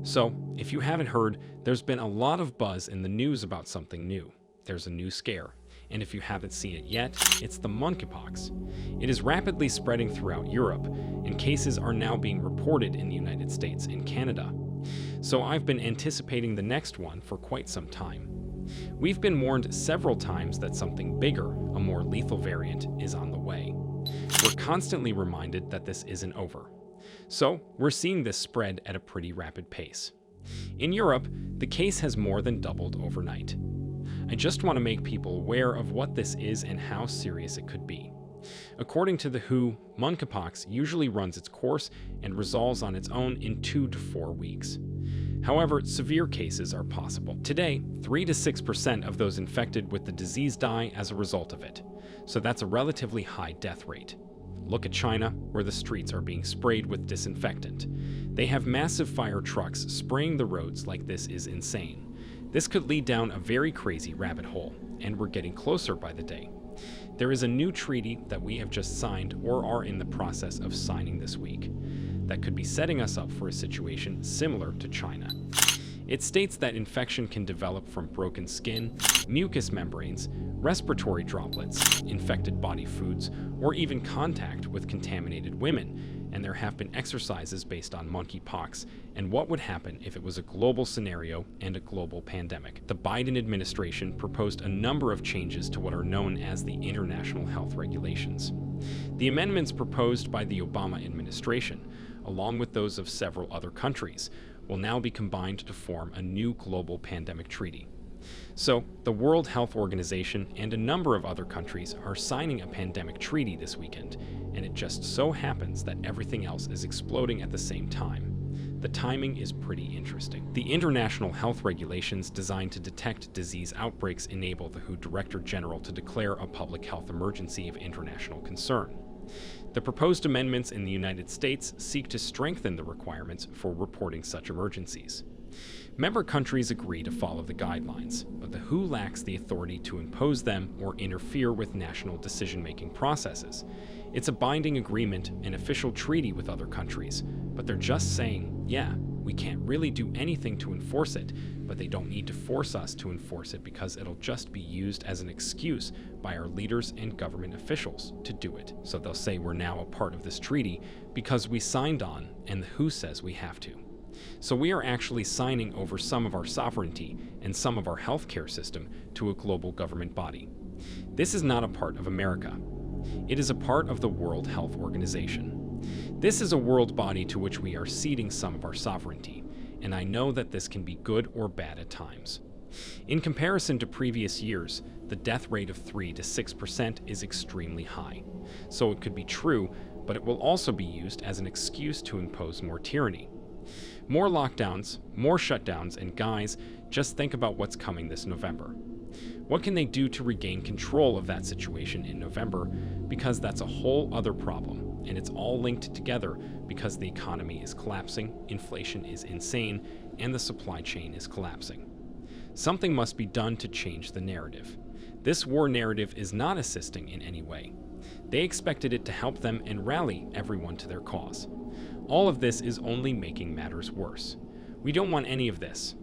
So, if you haven't heard, there's been a lot of buzz in the news about something new. There's a new scare. And if you haven't seen it yet, it's the monkeypox. It is rapidly spreading throughout Europe, and cases are now being reported in the United States and Canada. So I've been anticipating the next one for quite some time. We've been warned several times that something bigger, a more lethal variant, is on the way. We're constantly reminded that this isn't over. So, we're seeing this spread at a pretty rapid pace. In Europe, the case has more than doubled overnight. I just want to make people aware of what this is and how serious it could be. According to the WHO, monkeypox usually runs its course and resolves on its own in 2 to 4 weeks. However, severe cases are possible. Today, 3 to 6% of those infected with the disease die as a result of it, so that's a relatively high death rate. Look at China, where the streets are being sprayed with disinfectant. They have massive fire trucks spraying the roads like this is insane. This could lead down a very crazy rabbit hole, and we're getting closer by the day. There is a new treaty that we have just signed or are in the process of signing this week that could be setting us up for a situation similar to China. It states that infection can develop from broken skin, mucous membranes, respiratory droplets, infected body foods, or even contact with contaminated women, and there have been exercises based on monkeypox and what would happen if it was a global scenario and a global pandemic. The Biden administration proposed a number of changes to what are known as the international health regulations. The amendments proposed by the Obama administration, along with those of several other countries, will now be combined to form a new global pandemic treaty. So, the World Health Organization and a number of other countries are signing a pandemic treaty this weekend, and it just so happens that everything else is exploding at the same time. The timing is pretty interesting. The international health regulations designed to detect disease outbreaks enable the WHO Director General to declare a public health emergency of international concern. The proposed amendments in the United States seek to strengthen the requirements for reporting such emergencies. Member countries agree to follow the guidelines, but the WHO lacks the authority to impose them or interfere with national decision-making processes. It's a binding agreement, an official treaty with other countries, but they're just saying, yeah, we can't really do anything to enforce it, but they don't need to force us to enforce it because it'll just be used as an excuse by our leaders and government officials to do it. So they'll say we're now a part of this treaty because we signed on and the WHO says we have to. So we are actually signing over some of our sovereignty and some of our healthcare system to a global government body. This is not a part of America. It is a part of the World Health Organization. This is a world body to which we are ceding some of our sovereignty, and I know that this can be good or bad at times. In comparison to previous years, the death rate of 3 to 6% is extremely high. So it could be true, but it will also be used as an excuse to impose more tyranny. More lockdowns, more shutdowns, and guys, just think about what's coming this November. What can they do to regain control of that situation in November? Because that's a whole other problem, and it's all linked together because the economy is collapsing, inflation is insane, and the supply chain is collapsing. Something must be done to change the narrative. This war narrative is not assisting in any way. They expected it to help them and rally everyone to their cause. All of this is only making matters worse. We don't want any of this.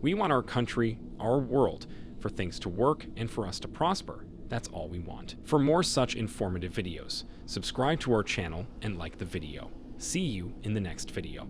We want our country, our world, for things to work and for us to prosper. That's all we want. For more such informative videos, subscribe to our channel and like the video. See you in the next video.